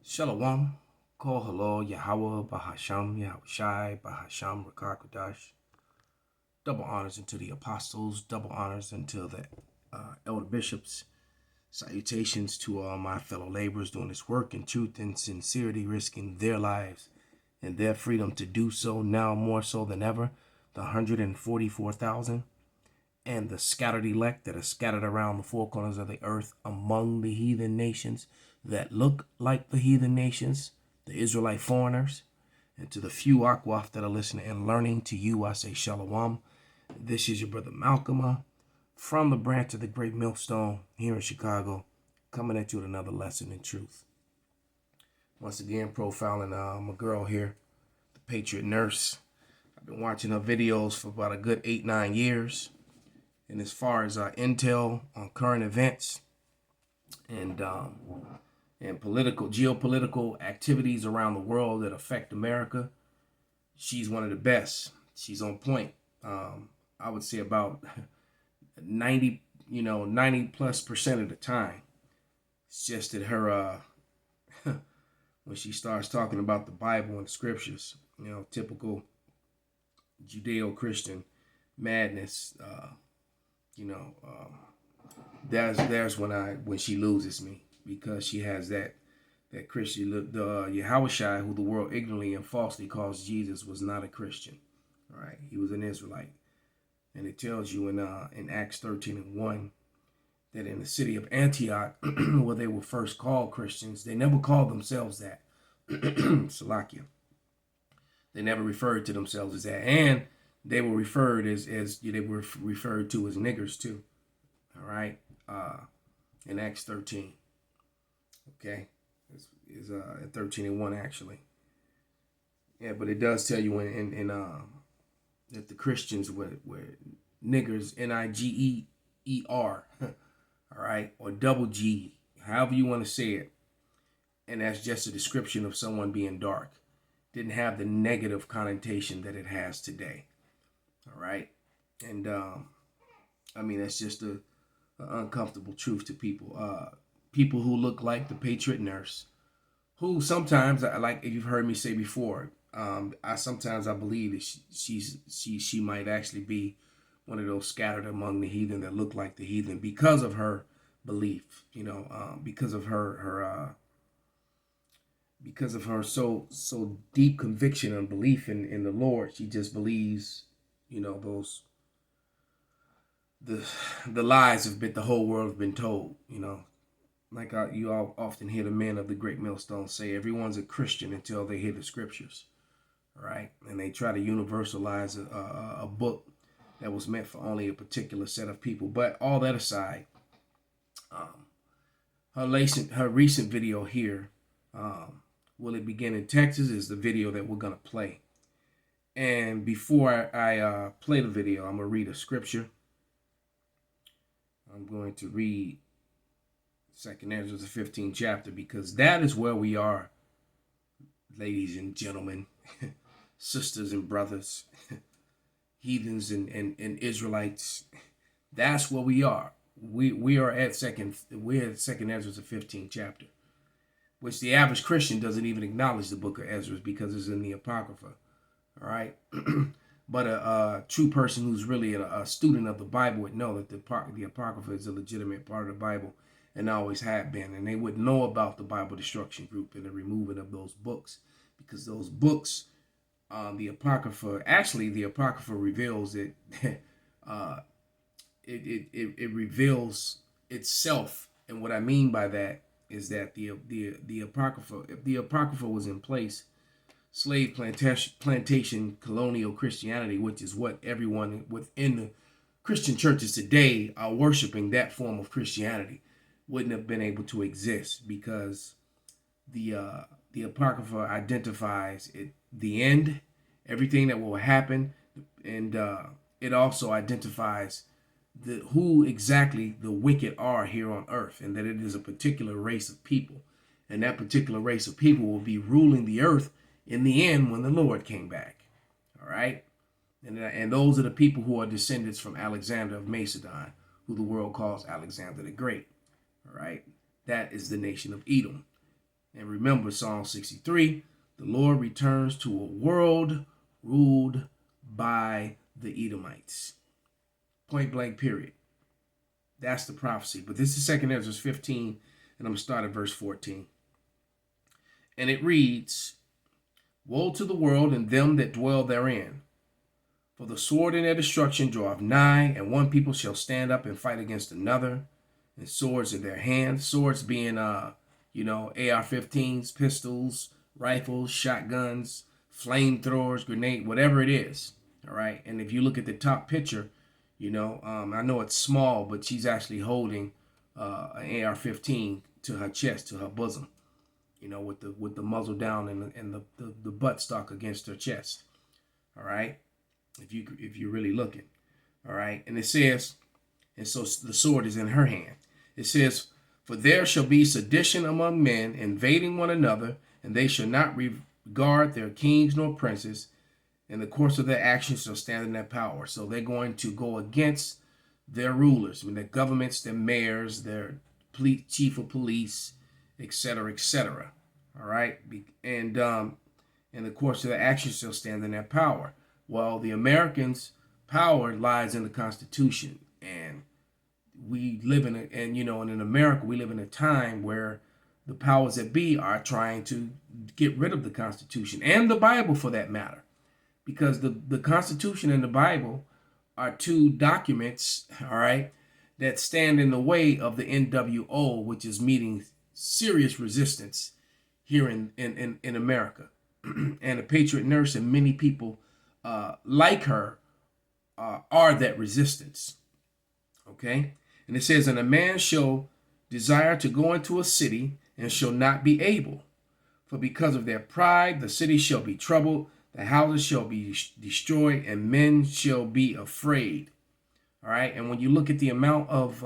Shalom, Kol Halal, Yahweh, Bahasham, Yahushai, Bahasham, Rakakwadash. Double honors unto the apostles, double honors unto the elder bishops. Salutations to all my fellow laborers doing this work in truth and sincerity, risking their lives and their freedom to do so now more so than ever. The 144,000 and the scattered elect that are scattered around the four corners of the earth among the heathen nations that look like the heathen nations, the Israelite foreigners, and to the few Akwaf that are listening and learning, to you I say Shalom. This is your brother Malcolm from the branch of the Great Millstone here in Chicago, coming at you with another lesson in truth. Once again, profiling my girl here, the Patriot Nurse. I've been watching her videos for about a good 8-9 years. And as far as intel on current events and geopolitical activities around the world that affect America, she's one of the best. She's on point. I would say about 90 plus percent of the time. It's just that her when she starts talking about the Bible and the scriptures, typical Judeo-Christian madness. There's when she loses me, because she has that Christian, the Yahushai, who the world ignorantly and falsely calls Jesus, was not a Christian. All right, he was an Israelite, and it tells you in Acts 13:1 that in the city of Antioch, where they were first called Christians, they never called themselves that. Salakia. They never referred to themselves as that, and they were referred as they were referred to as niggers too. All right, in Acts 13. Okay, is 13:1 actually. Yeah, but it does tell you in that the Christians were niggers, Nigeer, all right, or double G, however you want to say it, and that's just a description of someone being dark. Didn't have the negative connotation that it has today. All right, and that's just a uncomfortable truth to people. People who look like the Patriot Nurse, who sometimes, like you've heard me say before, I sometimes believe that she might actually be one of those scattered among the heathen that look like the heathen because of her belief. Because of her so deep conviction and belief in the Lord. She just believes, those the lies have been, the whole world has been told. Like you all often hear the men of the Great Millstone say, everyone's a Christian until they hear the scriptures. All right, and they try to universalize a book that was meant for only a particular set of people. But all that aside, her recent video here, Will It Begin in Texas, is the video that we're going to play. And before I play the video, I'm going to read a scripture. I'm going to read 2nd Ezra, the 15th chapter, because that is where we are, ladies and gentlemen, sisters and brothers, heathens and Israelites. That's where we are. We are at 2nd Ezra, the 15th chapter, which the average Christian doesn't even acknowledge the book of Ezra because it's in the Apocrypha. All right. But a true person who's really a student of the Bible would know that the Apocrypha is a legitimate part of the Bible and always have been. And they would know about the Bible Destruction Group and the removing of those books, because those books, the Apocrypha reveals that it reveals itself. And what I mean by that is that the Apocrypha, if the Apocrypha was in place, slave plantation colonial Christianity, which is what everyone within the Christian churches today are worshiping, that form of Christianity wouldn't have been able to exist, because the Apocrypha identifies the end, everything that will happen, and it also identifies who exactly the wicked are here on earth, and that it is a particular race of people, and that particular race of people will be ruling the earth in the end when the Lord came back. All right, and those are the people who are descendants from Alexander of Macedon, who the world calls Alexander the Great. All right, that is the nation of Edom. And remember Psalm 63, the Lord returns to a world ruled by the Edomites. Point blank, period. That's the prophecy. But this is 2 Ezra 15, and I'm going to start at verse 14. And it reads, Woe to the world and them that dwell therein. For the sword in their destruction draweth nigh, and one people shall stand up and fight against another, and swords in their hands. Swords being, AR-15s, pistols, rifles, shotguns, flamethrowers, grenade, whatever it is. All right. And if you look at the top picture, I know it's small, but she's actually holding an AR-15 to her chest, to her bosom, with the muzzle down and the buttstock against her chest. All right. If you're really looking. All right. And it says, and so the sword is in her hand. It says, for there shall be sedition among men, invading one another, and they shall not regard their kings nor princes, and the course of their actions shall stand in their power. So they're going to go against their rulers, their governments, their mayors, their chief of police, etc., etc. All right. And the course of their actions shall stand in their power. Well, the Americans' power lies in the Constitution, and we live in and in America, we live in a time where the powers that be are trying to get rid of the Constitution and the Bible, for that matter, because the Constitution and the Bible are two documents, all right, that stand in the way of the NWO, which is meeting serious resistance here in America. And the Patriot Nurse and many people like her are that resistance. Okay? And it says, and a man shall desire to go into a city and shall not be able. For because of their pride, the city shall be troubled, the houses shall be destroyed, and men shall be afraid. All right? And when you look at the amount of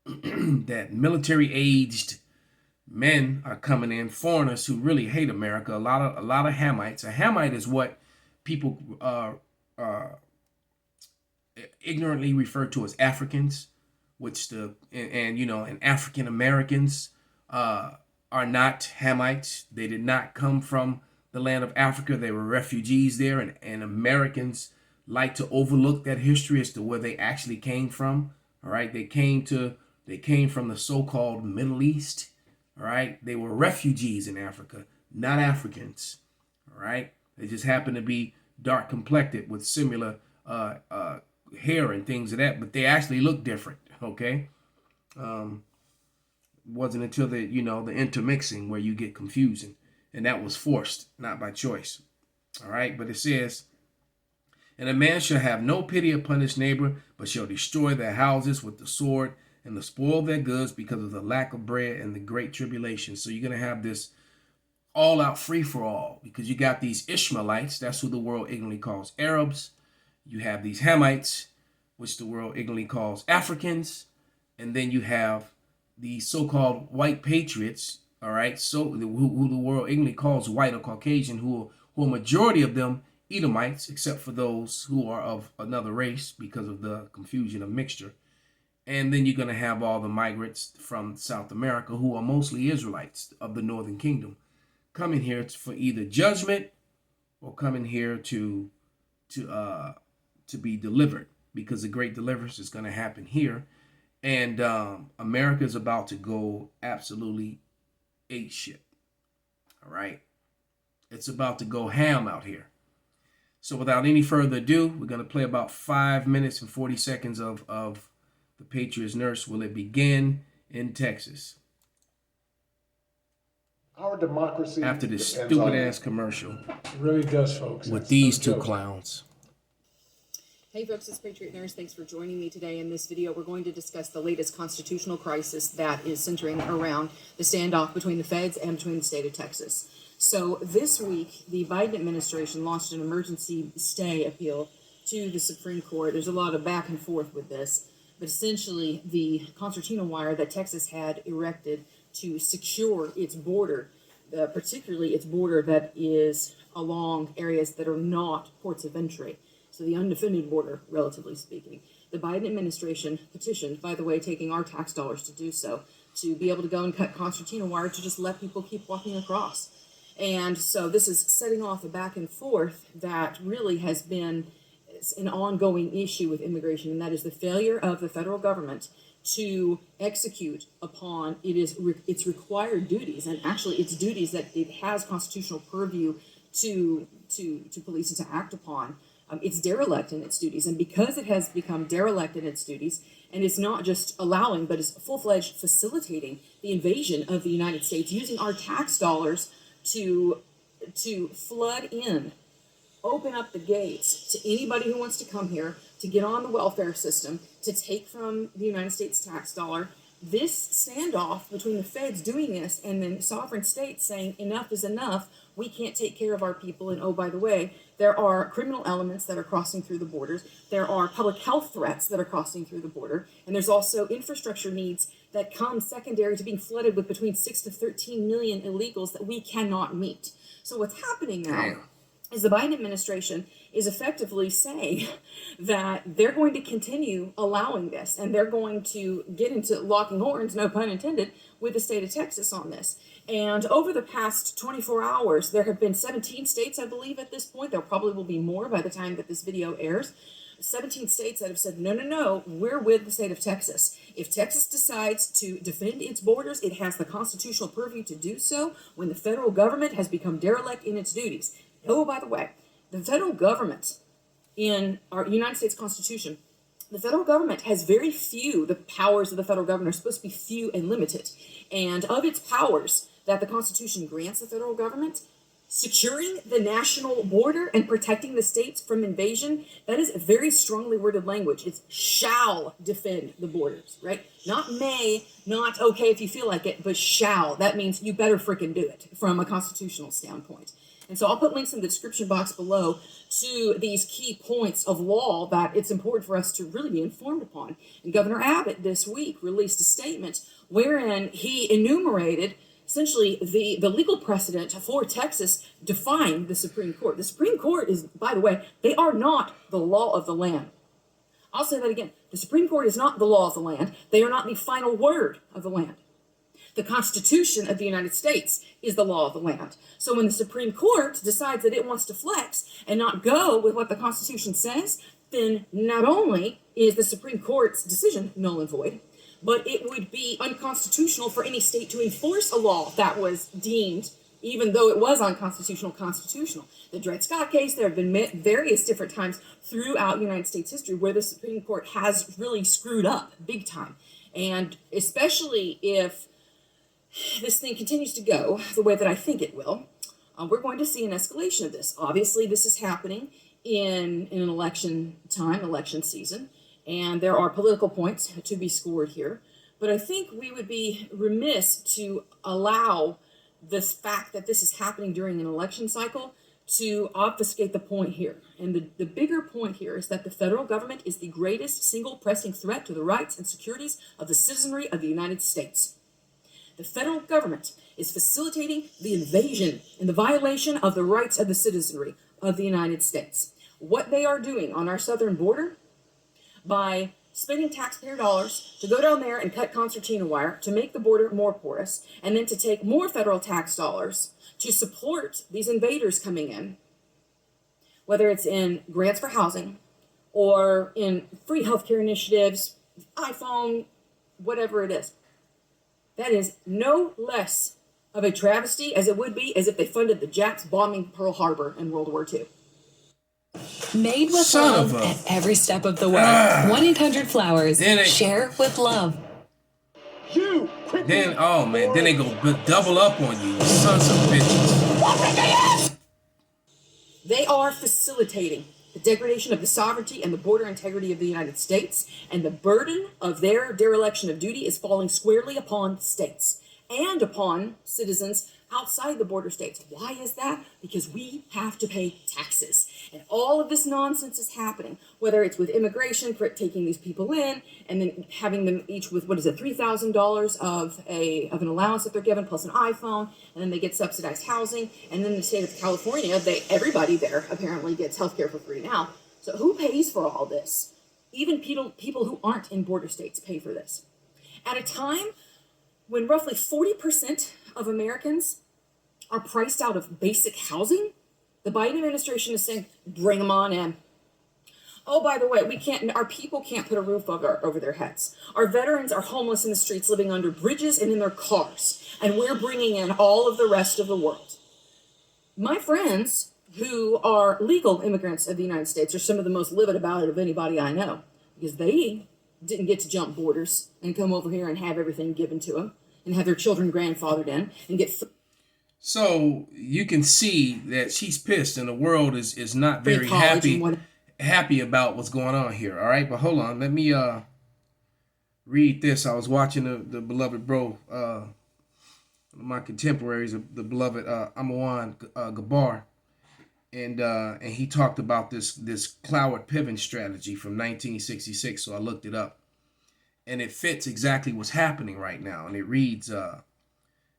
that military-aged men are coming in, foreigners who really hate America, a lot of Hamites. A Hamite is what people ignorantly refer to as Africans, which and African Americans are not Hamites. They did not come from the land of Africa. They were refugees there, and Americans like to overlook that history as to where they actually came from. All right, they came from the so-called Middle East. All right, they were refugees in Africa, not Africans. All right, they just happen to be dark complected with similar hair and things of that, but they actually look different. Okay, wasn't until the intermixing where you get confusion, and that was forced, not by choice. All right, but it says, and a man shall have no pity upon his neighbor, but shall destroy their houses with the sword, and the spoil their goods because of the lack of bread and the great tribulation. So you're going to have this all-out free-for-all, because you got these Ishmaelites, that's who the world ignorantly calls Arabs. You have these Hamites, which the world ignorantly calls Africans. And then you have the so-called white patriots, all right, so who the world ignorantly calls white or Caucasian, who a majority of them Edomites, except for those who are of another race because of the confusion of mixture. And then you're going to have all the migrants from South America, who are mostly Israelites of the Northern Kingdom, coming here for either judgment or coming here to be delivered, because the great deliverance is going to happen here. And America is about to go absolutely apeshit. All right. It's about to go ham out here. So without any further ado, we're going to play about 5 minutes and 40 seconds of The Patriot Nurse. Will it begin in Texas? Our democracy, after this stupid ass commercial, it really does, folks, with these two clowns. Hey folks, it's Patriot Nurse. Thanks for joining me today. In this video, we're going to discuss the latest constitutional crisis that is centering around the standoff between the feds and between the state of Texas. So this week, the Biden administration launched an emergency stay appeal to the Supreme Court. There's a lot of back and forth with this, but essentially the concertina wire that Texas had erected to secure its border, particularly its border that is along areas that are not ports of entry. So the undefended border, relatively speaking. The Biden administration petitioned, by the way, taking our tax dollars to do so, to be able to go and cut concertina wire to just let people keep walking across. And so this is setting off a back and forth that really has been an ongoing issue with immigration, and that is the failure of the federal government to execute upon its required duties, and actually its duties that it has constitutional purview to police and to act upon. It's derelict in its duties, and because it has become derelict in its duties, and it's not just allowing, but is full-fledged facilitating the invasion of the United States, using our tax dollars to flood in, open up the gates to anybody who wants to come here, to get on the welfare system, to take from the United States tax dollar. This standoff between the feds doing this and then sovereign states saying enough is enough, we can't take care of our people, and oh, by the way, there are criminal elements that are crossing through the borders, there are public health threats that are crossing through the border, and there's also infrastructure needs that come secondary to being flooded with between 6 to 13 million illegals that we cannot meet. So what's happening now is the Biden administration is effectively saying that they're going to continue allowing this, and they're going to get into locking horns, no pun intended, with the state of Texas on this. And over the past 24 hours, there have been 17 states, I believe, at this point. There probably will be more by the time that this video airs. 17 states that have said, no, we're with the state of Texas. If Texas decides to defend its borders, it has the constitutional purview to do so when the federal government has become derelict in its duties. Oh, by the way, the federal government in our United States Constitution, the federal government has very few, the powers of the federal government are supposed to be few and limited. And of its powers that the Constitution grants the federal government, securing the national border and protecting the states from invasion, that is very strongly worded language. It's shall defend the borders, right? Not may, not okay if you feel like it, but shall. That means you better frickin' do it from a constitutional standpoint. And so I'll put links in the description box below to these key points of law that it's important for us to really be informed upon. And Governor Abbott this week released a statement wherein he enumerated essentially the legal precedent for Texas defying the Supreme Court. The Supreme Court is, by the way, they are not the law of the land. I'll say that again. The Supreme Court is not the law of the land. They are not the final word of the land. The Constitution of the United States is the law of the land. So when the Supreme Court decides that it wants to flex and not go with what the Constitution says, then not only is the Supreme Court's decision null and void, but it would be unconstitutional for any state to enforce a law that was deemed, even though it was unconstitutional, constitutional. The Dred Scott case, there have been various different times throughout United States history where the Supreme Court has really screwed up big time. And especially if this thing continues to go the way that I think it will, we're going to see an escalation of this. Obviously, this is happening in an election time, election season, and there are political points to be scored here. But I think we would be remiss to allow this fact that this is happening during an election cycle to obfuscate the point here. And the bigger point here is that the federal government is the greatest single pressing threat to the rights and securities of the citizenry of the United States. The federal government is facilitating the invasion and the violation of the rights of the citizenry of the United States. What they are doing on our southern border by spending taxpayer dollars to go down there and cut concertina wire to make the border more porous, and then to take more federal tax dollars to support these invaders coming in, whether it's in grants for housing or in free healthcare initiatives, iPhone, whatever it is. That is no less of a travesty as it would be as if they funded the Japs bombing Pearl Harbor in World War II. Made with love at every step of the way. 1-800-Flowers. Share with love. Then, oh man, then they go double up on you, sons of bitches. They are facilitating the degradation of the sovereignty and the border integrity of the United States, and the burden of their dereliction of duty is falling squarely upon states and upon citizens outside the border states. Why is that? Because we have to pay taxes. And all of this nonsense is happening, whether it's with immigration, for taking these people in, and then having them each with, $3,000 of an allowance that they're given, plus an iPhone, and then they get subsidized housing. And then in the state of California, everybody there apparently gets healthcare for free now. So who pays for all this? Even people who aren't in border states pay for this. At a time when roughly 40% of Americans are priced out of basic housing, the Biden administration is saying, bring them on in. Oh, by the way, our people can't put a roof over their heads. Our veterans are homeless in the streets, living under bridges and in their cars. And we're bringing in all of the rest of the world. My friends who are legal immigrants of the United States are some of the most livid about it of anybody I know, because they didn't get to jump borders and come over here and have everything given to them and have their children grandfathered in and get So you can see that she's pissed, and the world is not free very college and what. happy about what's going on here. All right, but hold on, let me read this. I was watching the beloved bro, my contemporaries, the beloved Amawan Gabar, and he talked about this Cloward Piven strategy from 1966. So I looked it up, and it fits exactly what's happening right now. And it reads,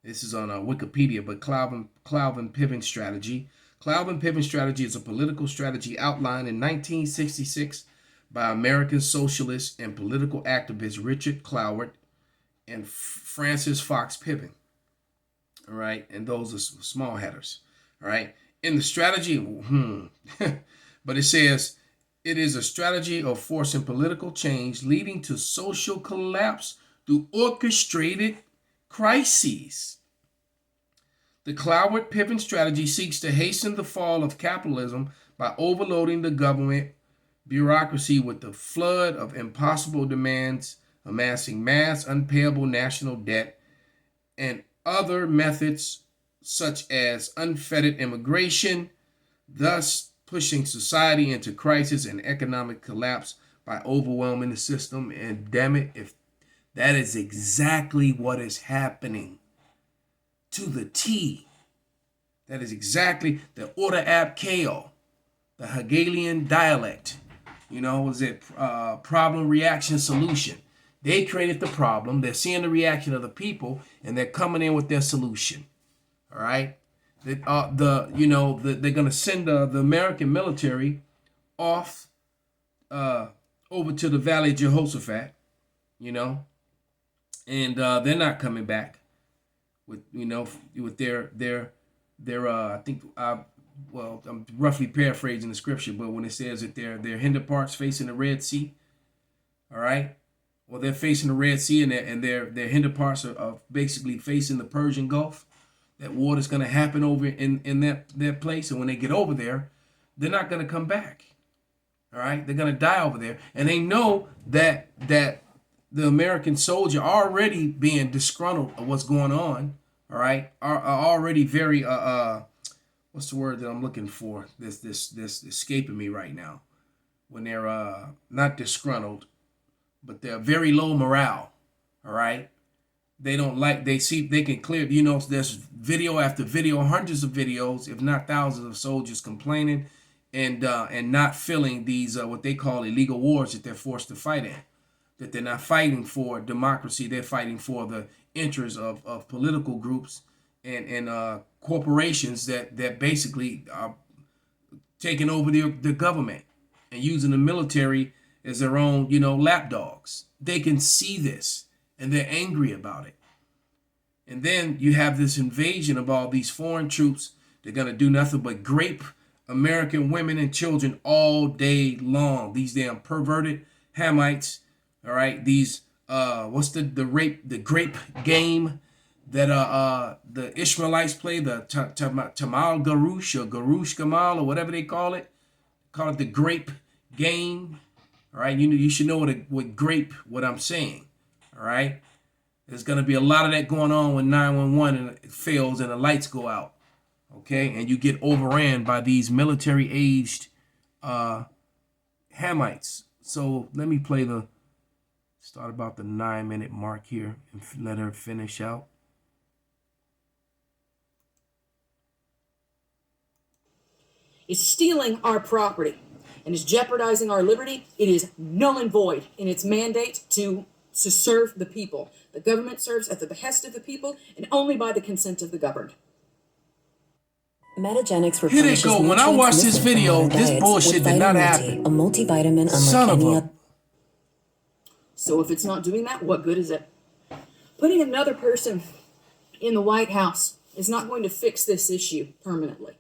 this is on Wikipedia, but Cloward Piven strategy. Cloward Piven strategy is a political strategy outlined in 1966 by American socialist and political activists Richard Cloward and Francis Fox Piven. All right, and those are small headers. All right, in the strategy, but it says it is a strategy of forcing political change leading to social collapse through orchestrated crises. The Cloward Piven strategy seeks to hasten the fall of capitalism by overloading the government bureaucracy with the flood of impossible demands, amassing mass unpayable national debt, and other methods such as unfettered immigration, thus pushing society into crisis and economic collapse by overwhelming the system. And damn it, if that is exactly what is happening to the T. That is exactly the order ab chaos, the Hegelian dialect. Was it problem, reaction, solution? They created the problem. They're seeing the reaction of the people, and they're coming in with their solution. All right. They're going to send the American military off over to the Valley of Jehoshaphat, and they're not coming back with their I think I'm roughly paraphrasing the scripture, but when it says that their hinder parts facing the Red Sea, all right, well, they're facing the Red Sea, and their hinder parts are basically facing the Persian Gulf. That water's going to happen over in that place, and when they get over there, they're not going to come back. All right, they're going to die over there, and they know that the American soldier already being disgruntled of what's going on. All right, are already very what's the word that I'm looking for? This escaping me right now. When they're not disgruntled, but they're very low morale. All right, they can clear. There's video after video, hundreds of videos, if not thousands, of soldiers complaining and not feeling these what they call illegal wars that they're forced to fight in. That they're not fighting for democracy, they're fighting for the interests of political groups and corporations that basically are taking over the government and using the military as their own, lapdogs. They can see this and they're angry about it. And then you have this invasion of all these foreign troops. They're going to do nothing but grape American women and children all day long. These damn perverted Hamites. All right, these what's the grape game that the Ishmaelites play, the Tamal Garush or Garush Gamal or whatever they call it the grape game. All right, you should know what I'm saying. All right, there's gonna be a lot of that going on when 911 and it fails and the lights go out. Okay, and you get overran by these military-aged Hamites. So let me play start about the 9-minute mark here and let her finish out. Is stealing our property and is jeopardizing our liberty. It is null and void in its mandate to serve the people. The government serves at the behest of the people and only by the consent of the governed. Metagenics Here they go. When I watched this video, this bullshit did not happen. A multivitamin Son of a... So if it's not doing that, what good is it? Putting another person in the White House is not going to fix this issue permanently.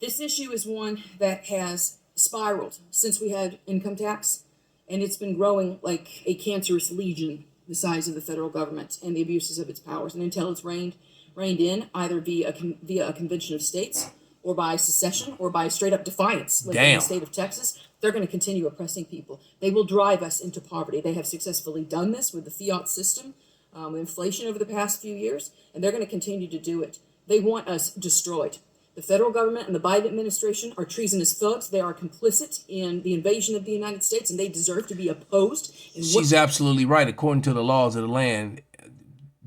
This issue is one that has spiraled since we had income tax, and it's been growing like a cancerous legion the size of the federal government and the abuses of its powers. And until it's reined in, either via a convention of states or by secession or by straight up defiance, like in the state of Texas, they're going to continue oppressing people. They will drive us into poverty. They have successfully done this with the fiat system, with inflation over the past few years, and they're going to continue to do it. They want us destroyed. The federal government and the Biden administration are treasonous thugs. They are complicit in the invasion of the United States, and they deserve to be opposed. She's absolutely right. According to the laws of the land,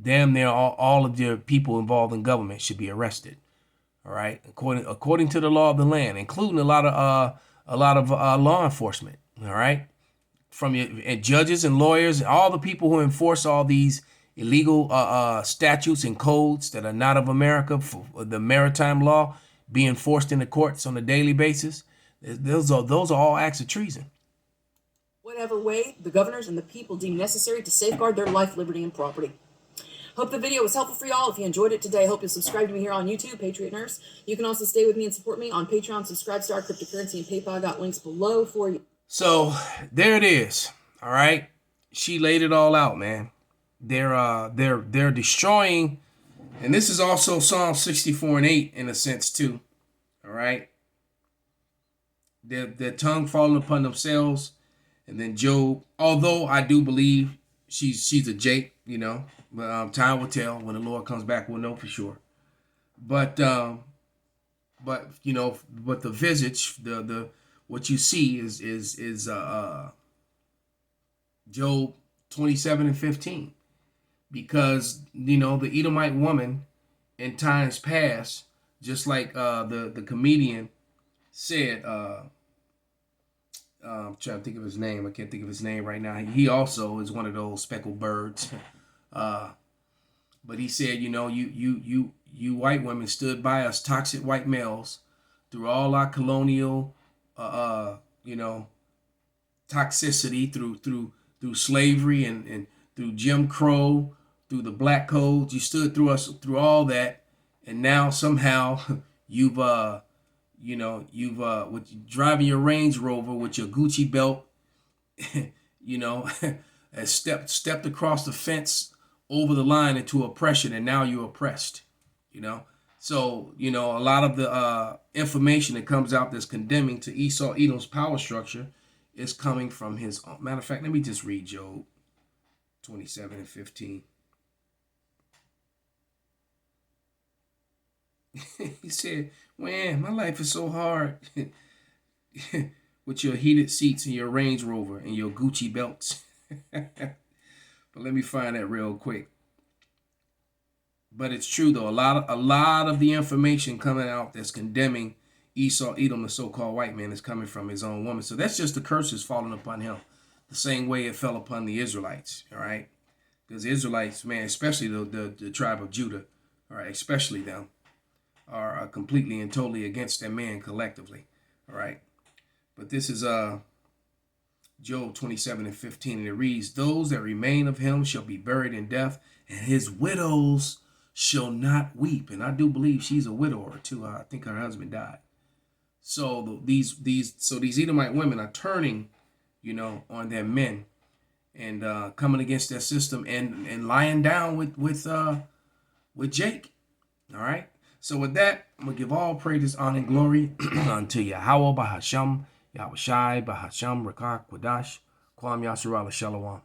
damn near all of the people involved in government should be arrested. All right, according to the law of the land, including a lot of law enforcement. All right, from your judges and lawyers, all the people who enforce all these illegal statutes and codes that are not of America, for the maritime law being enforced in the courts on a daily basis. Those are all acts of treason. Whatever way the governors and the people deem necessary to safeguard their life, liberty, and property. Hope the video was helpful for y'all. If you enjoyed it today, I hope you'll subscribe to me here on YouTube, Patriot Nurse. You can also stay with me and support me on Patreon, Subscribestar, Cryptocurrency, and PayPal. I got links below for you. So there it is. All right, she laid it all out, man. They're destroying, and this is also Psalm 64:8 in a sense too. All right, their tongue falling upon themselves, and then Job. Although I do believe she's a Jake, you know, but time will tell. When the Lord comes back, we'll know for sure. But you know, but the visage, the what you see is Job 27:15. Because, you know, the Edomite woman in times past, just like the comedian said, I'm trying to think of his name. I can't think of his name right now. He also is one of those speckled birds. But he said, you know, you white women stood by us toxic white males through all our colonial, you know, toxicity through slavery and through Jim Crow, through the black codes. You stood through us through all that, and now somehow you've with driving your Range Rover with your Gucci belt, you know, has stepped across the fence over the line into oppression, and now you're oppressed, you know. So, you know, a lot of the information that comes out that's condemning to Esau Edom's power structure is coming from his own. Matter of fact, let me just read Job 27:15. He said, man, my life is so hard with your heated seats and your Range Rover and your Gucci belts. But let me find that real quick. But it's true, though. A lot of the information coming out that's condemning Esau Edom, the so-called white man, is coming from his own woman. So that's just the curses falling upon him, the same way it fell upon the Israelites, all right? Because the Israelites, man, especially the tribe of Judah, all right, especially them, are completely and totally against that man collectively, all right? But this is Job 27:15, and it reads, those that remain of him shall be buried in death, and his widows shall not weep. And I do believe she's a widower too. I think her husband died. So these Edomite women are turning, you know, on their men and coming against their system and lying down with Jake. All right. So with that, I'm gonna give all praises, honor, and glory unto Yahweh Bahasham, Yahweh Shai Bahasham, Rakak Wadash, Kwam Yasharala Shalom.